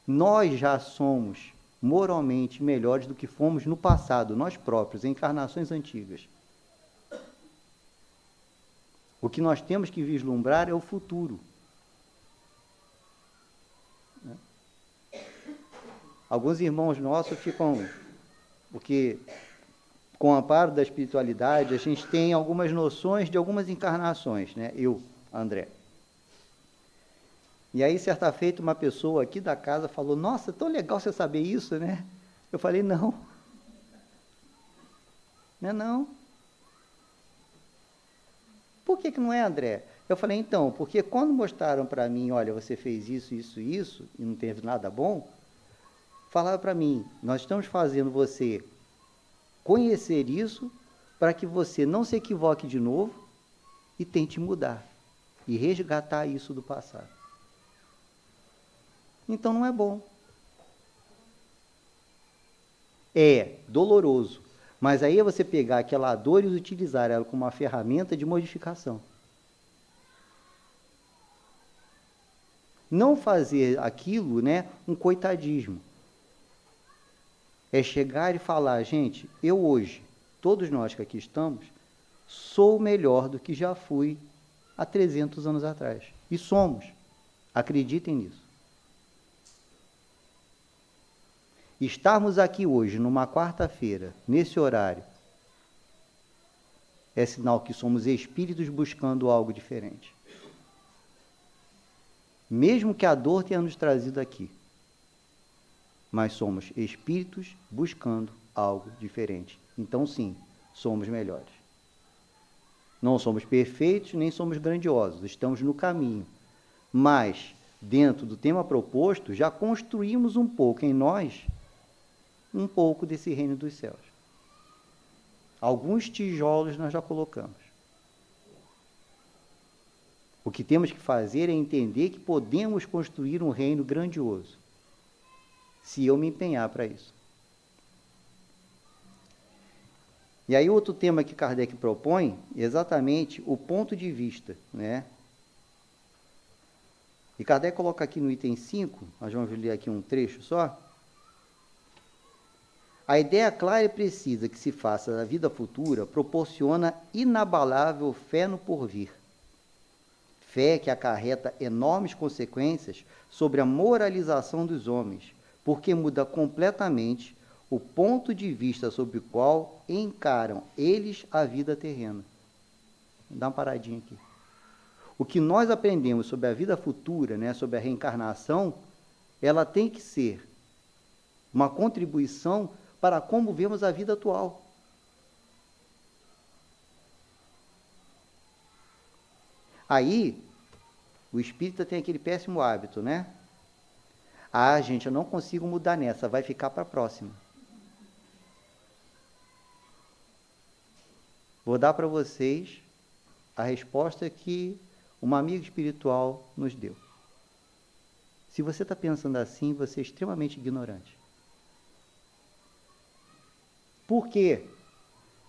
S2: Nós já somos moralmente melhores do que fomos no passado, nós próprios, em encarnações antigas. O que nós temos que vislumbrar é o futuro. Alguns irmãos nossos ficam, porque com o amparo da espiritualidade, a gente tem algumas noções de algumas encarnações, né? Eu, André. E aí, certa feita, uma pessoa aqui da casa falou, nossa, tão legal você saber isso, né? Eu falei, não. Não é não. Por que não é, André? Eu falei, então, porque quando mostraram para mim, olha, você fez isso, isso, isso, e não teve nada bom, falaram para mim, nós estamos fazendo você conhecer isso para que você não se equivoque de novo e tente mudar e resgatar isso do passado. Então não é bom. É doloroso, mas aí é você pegar aquela dor e utilizar ela como uma ferramenta de modificação. Não fazer aquilo, né, um coitadismo. É chegar e falar, gente, eu hoje, todos nós que aqui estamos, sou melhor do que já fui há 300 anos atrás. E somos. Acreditem nisso. Estarmos aqui hoje, numa quarta-feira, nesse horário, é sinal que somos espíritos buscando algo diferente. Mesmo que a dor tenha nos trazido aqui, mas somos espíritos buscando algo diferente. Então, sim, somos melhores. Não somos perfeitos, nem somos grandiosos, estamos no caminho. Mas, dentro do tema proposto, já construímos um pouco em nós, um pouco desse reino dos céus. Alguns tijolos nós já colocamos. O que temos que fazer é entender que podemos construir um reino grandioso, se eu me empenhar para isso. E aí outro tema que Kardec propõe é exatamente o ponto de vista, né? E Kardec coloca aqui no item 5, nós vamos ler aqui um trecho só. A ideia clara e precisa que se faça da vida futura proporciona inabalável fé no porvir. Fé que acarreta enormes consequências sobre a moralização dos homens, porque muda completamente o ponto de vista sob o qual encaram eles a vida terrena. Vou dar uma paradinha aqui. O que nós aprendemos sobre a vida futura, né, sobre a reencarnação, ela tem que ser uma contribuição para como vemos a vida atual. Aí, o espírita tem aquele péssimo hábito, né? Ah, gente, eu não consigo mudar nessa, vai ficar para a próxima. vou dar para vocês a resposta que uma amiga espiritual nos deu. Se você está pensando assim, você é extremamente ignorante. Por quê?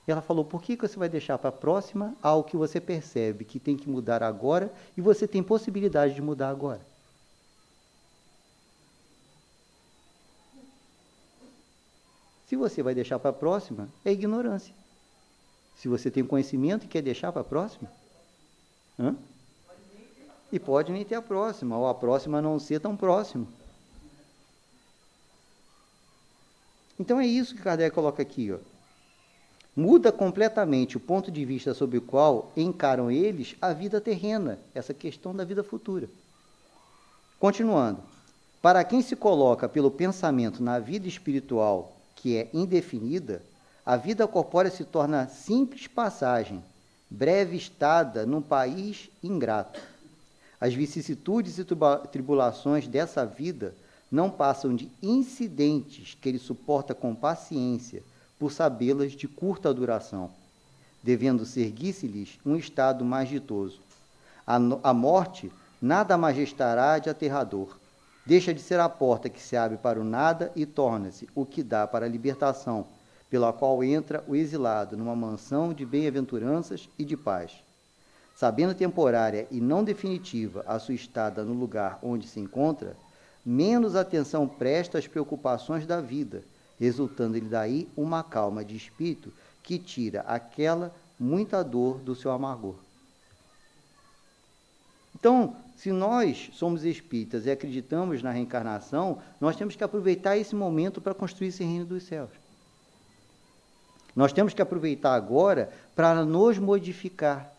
S2: Ela falou, por que você vai deixar para a próxima algo que você percebe que tem que mudar agora e você tem possibilidade de mudar agora? Se você vai deixar para a próxima, é ignorância. Se você tem conhecimento e quer deixar para a próxima, e pode nem ter a próxima, ou a próxima não ser tão próxima. Então é isso que Kardec coloca aqui, ó. Muda completamente o ponto de vista sobre o qual encaram eles a vida terrena, essa questão da vida futura. Continuando, para quem se coloca pelo pensamento na vida espiritual, que é indefinida, a vida corpórea se torna simples passagem, breve estada num país ingrato. As vicissitudes e tribulações dessa vida não passam de incidentes que ele suporta com paciência, por sabê-las de curta duração, devendo seguir-se-lhes um estado mais ditoso. A morte nada mais restará de aterrador. Deixa de ser a porta que se abre para o nada e torna-se o que dá para a libertação, pela qual entra o exilado numa mansão de bem-aventuranças e de paz. Sabendo temporária e não definitiva a sua estada no lugar onde se encontra, menos atenção presta às preocupações da vida, resultando-lhe daí uma calma de espírito que tira aquela muita dor do seu amargor. Então, se nós somos espíritas e acreditamos na reencarnação, nós temos que aproveitar esse momento para construir esse reino dos céus. Nós temos que aproveitar agora para nos modificar.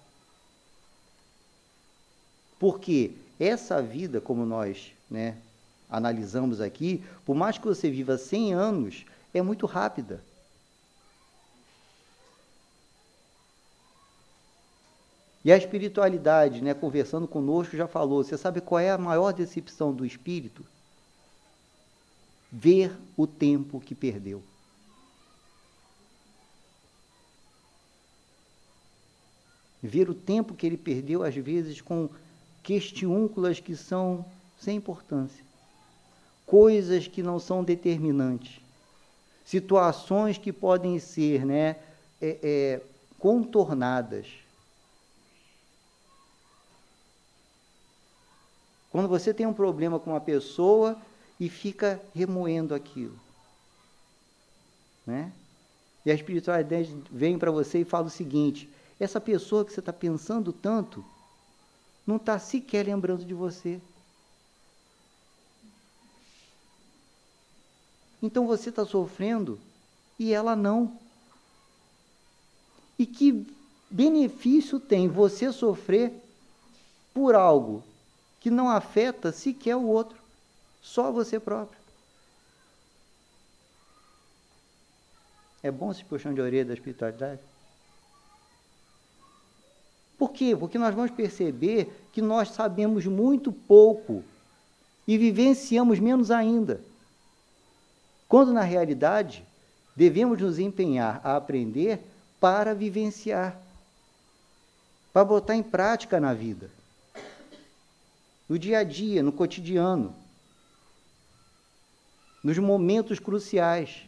S2: Porque essa vida, como nós, analisamos aqui, por mais que você viva 100 anos, é muito rápida. E a espiritualidade, conversando conosco, já falou, você sabe qual é a maior decepção do espírito? Ver o tempo que perdeu. Ver o tempo que ele perdeu, às vezes, com questiúnculas que são sem importância. Coisas que não são determinantes. Situações que podem ser contornadas. Quando você tem um problema com uma pessoa e fica remoendo aquilo. E a espiritualidade vem para você e fala o seguinte, essa pessoa que você está pensando tanto, não está sequer lembrando de você. Então você está sofrendo e ela não. E que benefício tem você sofrer por algo que não afeta sequer o outro, só você próprio? É bom esse puxão de orelha da espiritualidade? Por quê? Porque nós vamos perceber que nós sabemos muito pouco e vivenciamos menos ainda. Quando, na realidade, devemos nos empenhar a aprender para vivenciar, para botar em prática na vida, no dia a dia, no cotidiano, nos momentos cruciais,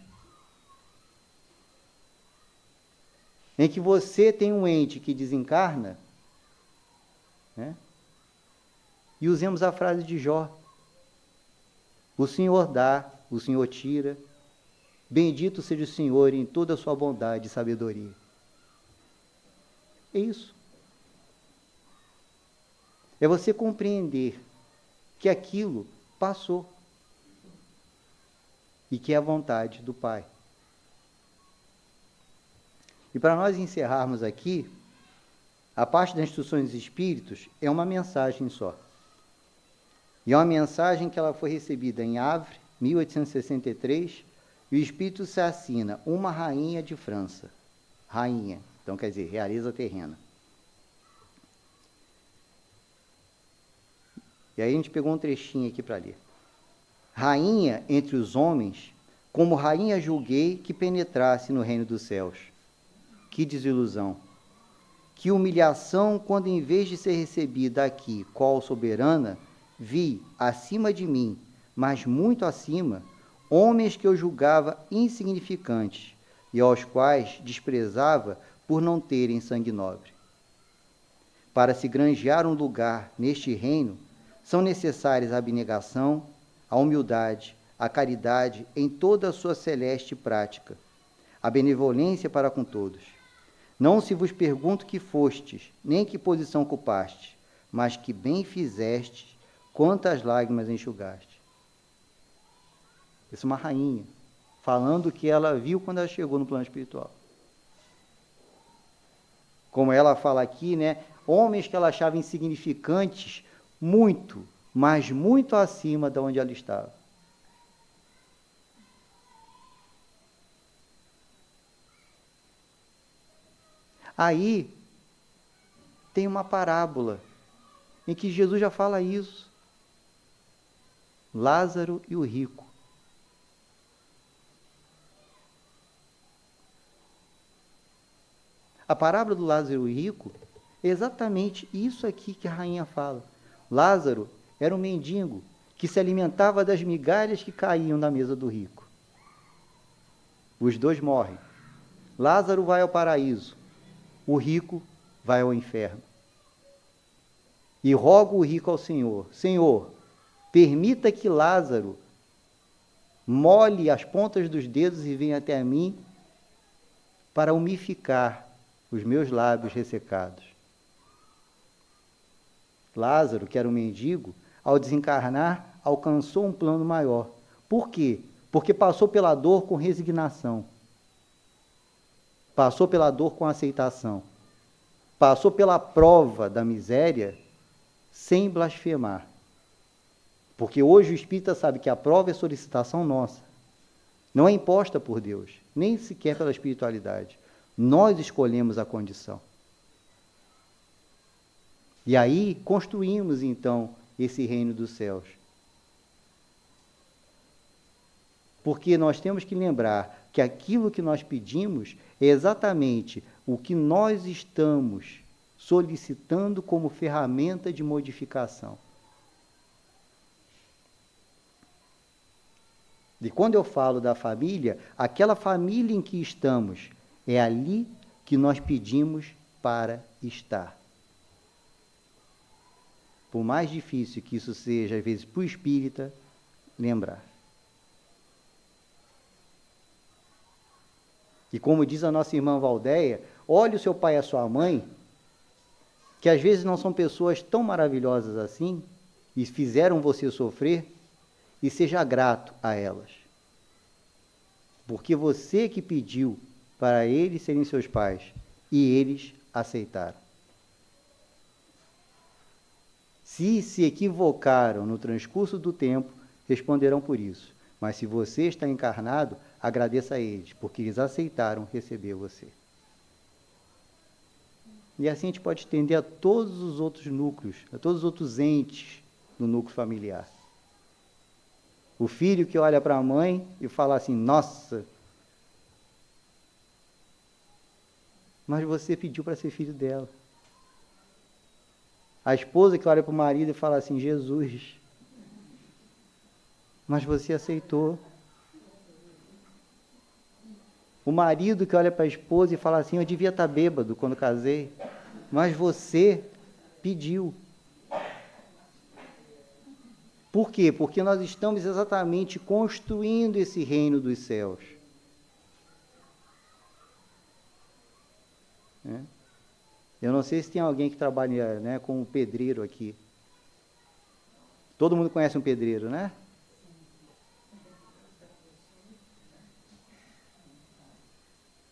S2: em que você tem um ente que desencarna, e usemos a frase de Jó, o Senhor dá, o Senhor tira, bendito seja o Senhor em toda a sua bondade e sabedoria. É isso. É você compreender que aquilo passou e que é a vontade do Pai. E para nós encerrarmos aqui, a parte das instruções dos Espíritos é uma mensagem só. E é uma mensagem que ela foi recebida em Havre, 1863, e o Espírito se assina uma rainha de França. Rainha, então quer dizer, realeza terrena. E aí a gente pegou um trechinho aqui para ler. Rainha entre os homens, como rainha julguei que penetrasse no reino dos céus. Que desilusão! Que humilhação quando, em vez de ser recebida aqui, qual soberana, vi acima de mim, mas muito acima, homens que eu julgava insignificantes e aos quais desprezava por não terem sangue nobre. Para se granjear um lugar neste reino, são necessárias a abnegação, a humildade, a caridade em toda a sua celeste prática, a benevolência para com todos. Não se vos pergunto que fostes, nem que posição ocupastes, mas que bem fizestes, quantas lágrimas enxugaste. Essa é uma rainha, falando o que ela viu quando ela chegou no plano espiritual. Como ela fala aqui, né? Homens que ela achava insignificantes, muito, mas muito acima de onde ela estava. Aí, tem uma parábola, em que Jesus já fala isso. Lázaro e o rico. A parábola do Lázaro e o rico é exatamente isso aqui que a rainha fala. Lázaro era um mendigo que se alimentava das migalhas que caíam na mesa do rico. Os dois morrem. Lázaro vai ao paraíso, o rico vai ao inferno. E roga o rico ao Senhor: Senhor, permita que Lázaro molhe as pontas dos dedos e venha até a mim para umificar os meus lábios ressecados. Lázaro, que era um mendigo, ao desencarnar, alcançou um plano maior. Por quê? Porque passou pela dor com resignação. Passou pela dor com aceitação. Passou pela prova da miséria sem blasfemar. Porque hoje o espírita sabe que a prova é solicitação nossa. Não é imposta por Deus, nem sequer pela espiritualidade. Nós escolhemos a condição. E aí construímos, então, esse reino dos céus. Porque nós temos que lembrar que aquilo que nós pedimos é exatamente o que nós estamos solicitando como ferramenta de modificação. E quando eu falo da família, aquela família em que estamos, é ali que nós pedimos para estar. Por mais difícil que isso seja, às vezes, para o espírita, lembrar. E como diz a nossa irmã Valdeia, olhe o seu pai e a sua mãe, que às vezes não são pessoas tão maravilhosas assim, e fizeram você sofrer, e seja grato a elas. Porque você que pediu para eles serem seus pais, e eles aceitaram. Se equivocaram no transcurso do tempo, responderão por isso. Mas se você está encarnado, agradeça a eles, porque eles aceitaram receber você. E assim a gente pode estender a todos os outros núcleos, a todos os outros entes do núcleo familiar. O filho que olha para a mãe e fala assim: nossa, mas você pediu para ser filho dela. A esposa que olha para o marido e fala assim: Jesus, mas você aceitou. O marido que olha para a esposa e fala assim: eu devia estar bêbado quando casei, mas você pediu. Por quê? Porque nós estamos exatamente construindo esse reino dos céus. Eu não sei se tem alguém que trabalha, né, com um pedreiro aqui. Todo mundo conhece um pedreiro, né?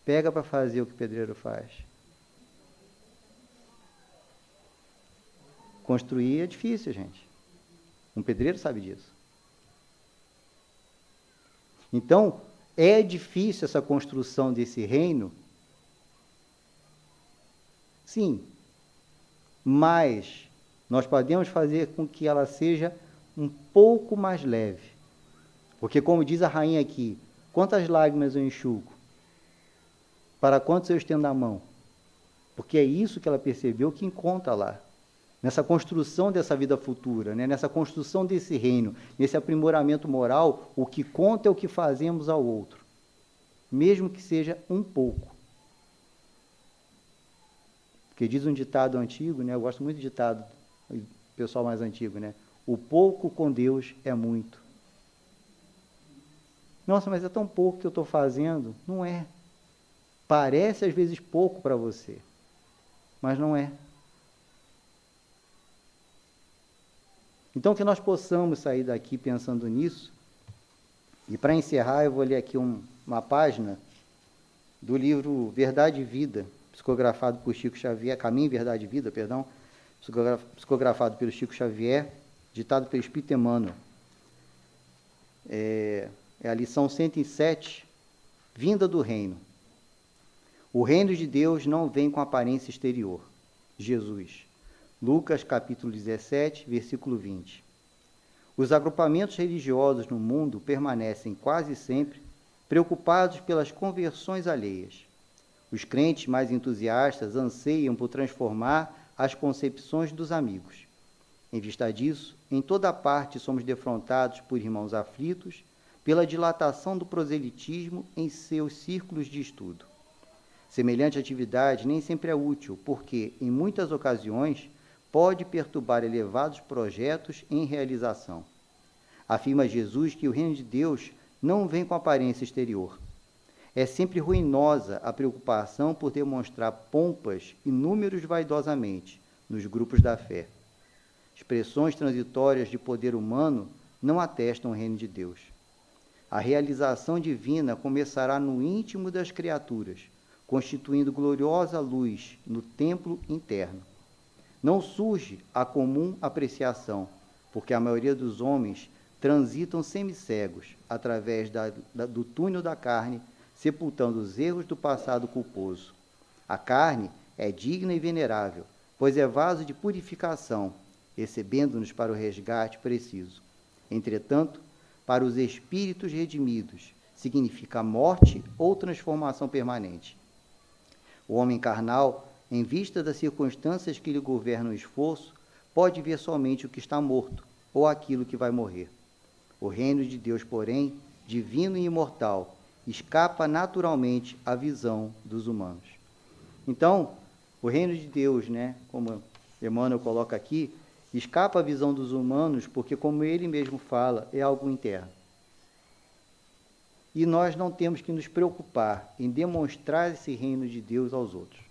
S2: Pega para fazer o que o pedreiro faz. Construir é difícil, gente. Um pedreiro sabe disso. Então, é difícil essa construção desse reino. Sim, mas nós podemos fazer com que ela seja um pouco mais leve. Porque, como diz a rainha aqui, quantas lágrimas eu enxugo? Para quantos eu estendo a mão? porque é isso que ela percebeu que encontra lá. Nessa construção dessa vida futura, né? Nessa construção desse reino, nesse aprimoramento moral, o que conta é o que fazemos ao outro, mesmo que seja um pouco. Porque diz um ditado antigo, né? Eu gosto muito de ditado, pessoal mais antigo, né? O pouco com Deus é muito. Nossa, mas é tão pouco que eu estou fazendo. Não é. Parece às vezes pouco para você, mas não é. Então, que nós possamos sair daqui pensando nisso. E para encerrar, eu vou ler aqui uma página do livro Verdade e Vida, psicografado por Chico Xavier, Caminho, Verdade e Vida, perdão, psicografado pelo Chico Xavier, ditado pelo Espírito Emmanuel. É a lição 107, Vinda do Reino. O reino de Deus não vem com aparência exterior. Jesus. Lucas, capítulo 17, versículo 20. Os agrupamentos religiosos no mundo permanecem quase sempre preocupados pelas conversões alheias. Os crentes mais entusiastas anseiam por transformar as concepções dos amigos. Em vista disso, em toda parte somos defrontados por irmãos aflitos pela dilatação do proselitismo em seus círculos de estudo. Semelhante atividade nem sempre é útil, porque, em muitas ocasiões, pode perturbar elevados projetos em realização. Afirma Jesus que o reino de Deus não vem com aparência exterior. É sempre ruinosa a preocupação por demonstrar pompas e números vaidosamente nos grupos da fé. Expressões transitórias de poder humano não atestam o reino de Deus. A realização divina começará no íntimo das criaturas, constituindo gloriosa luz no templo interno. Não surge a comum apreciação, porque a maioria dos homens transitam semicegos através do túnel da carne, sepultando os erros do passado culposo. A carne é digna e venerável, pois é vaso de purificação, recebendo-nos para o resgate preciso. Entretanto, para os espíritos redimidos, significa morte ou transformação permanente. O homem carnal, em vista das circunstâncias que lhe governam o esforço, pode ver somente o que está morto, ou aquilo que vai morrer. O reino de Deus, porém, divino e imortal, escapa naturalmente à visão dos humanos. Então, o reino de Deus, né, como Emmanuel coloca aqui, escapa à visão dos humanos, porque, como ele mesmo fala, é algo interno. E nós não temos que nos preocupar em demonstrar esse reino de Deus aos outros.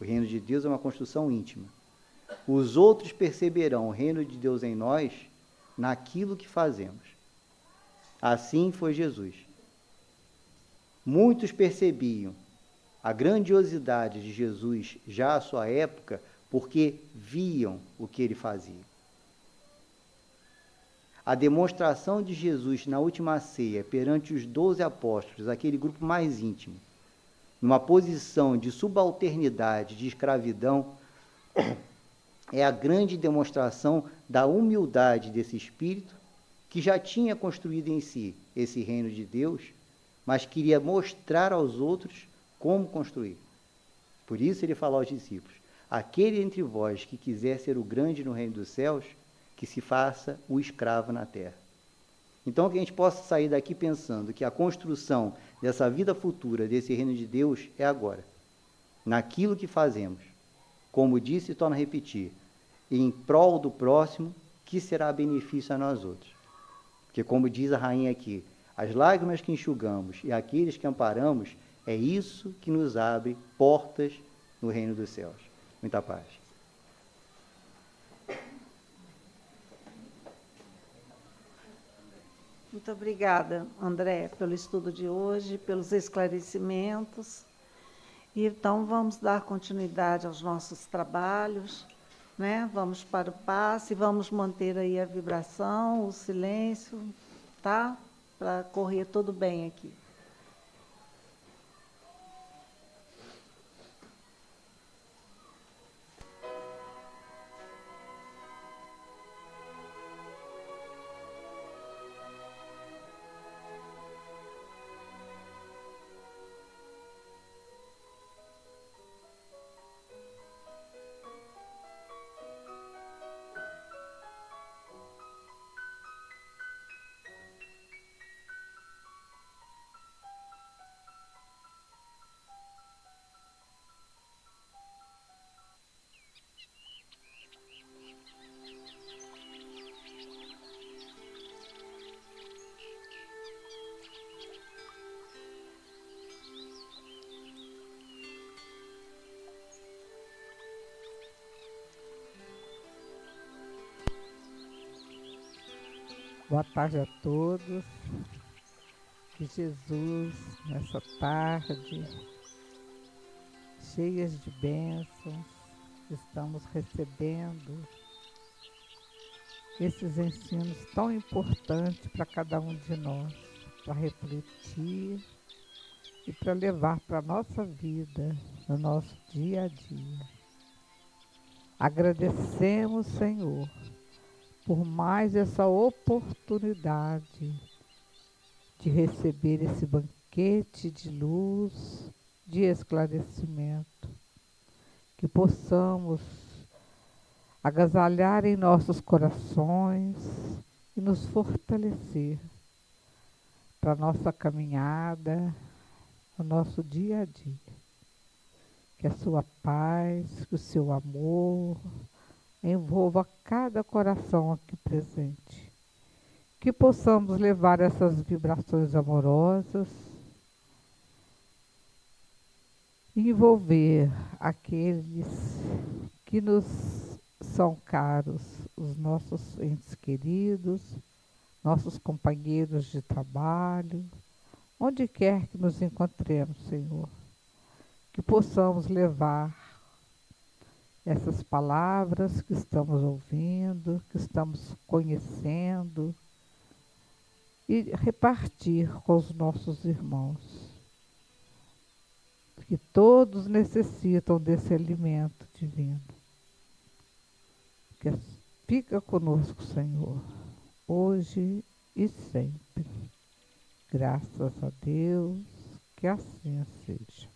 S2: O reino de Deus é uma construção íntima. Os outros perceberão o reino de Deus em nós naquilo que fazemos. Assim foi Jesus. Muitos percebiam a grandiosidade de Jesus já à sua época, porque viam o que ele fazia. A demonstração de Jesus na última ceia perante os 12 apóstolos, aquele grupo mais íntimo, numa posição de subalternidade, de escravidão, é a grande demonstração da humildade desse espírito que já tinha construído em si esse reino de Deus, mas queria mostrar aos outros como construir. Por isso ele fala aos discípulos: aquele entre vós que quiser ser o grande no reino dos céus, que se faça o escravo na terra. Então, que a gente possa sair daqui pensando que a construção dessa vida futura, desse reino de Deus, é agora, naquilo que fazemos. Como disse e torno a repetir, em prol do próximo, que será benefício a nós outros. Porque, como diz a rainha aqui, as lágrimas que enxugamos e aqueles que amparamos, é isso que nos abre portas no reino dos céus. Muita paz.
S1: Muito obrigada, André, pelo estudo de hoje, pelos esclarecimentos. E então vamos dar continuidade aos nossos trabalhos, né? Vamos para o passe, vamos manter aí a vibração, o silêncio, tá? Para correr tudo bem aqui.
S4: Boa tarde a todos. Que Jesus, nessa tarde, cheias de bênçãos, estamos recebendo esses ensinos tão importantes para cada um de nós, para refletir e para levar para a nossa vida, no nosso dia a dia. Agradecemos, Senhor, por mais essa oportunidade de receber esse banquete de luz, de esclarecimento, que possamos agasalhar em nossos corações e nos fortalecer para a nossa caminhada, no nosso dia a dia. Que a sua paz, que o seu amor envolva cada coração aqui presente. Que possamos levar essas vibrações amorosas e envolver aqueles que nos são caros, os nossos entes queridos, nossos companheiros de trabalho, onde quer que nos encontremos, Senhor. Que possamos levar essas palavras que estamos ouvindo, que estamos conhecendo, e repartir com os nossos irmãos, que todos necessitam desse alimento divino. Que fica conosco, Senhor, hoje e sempre. Graças a Deus, que assim seja.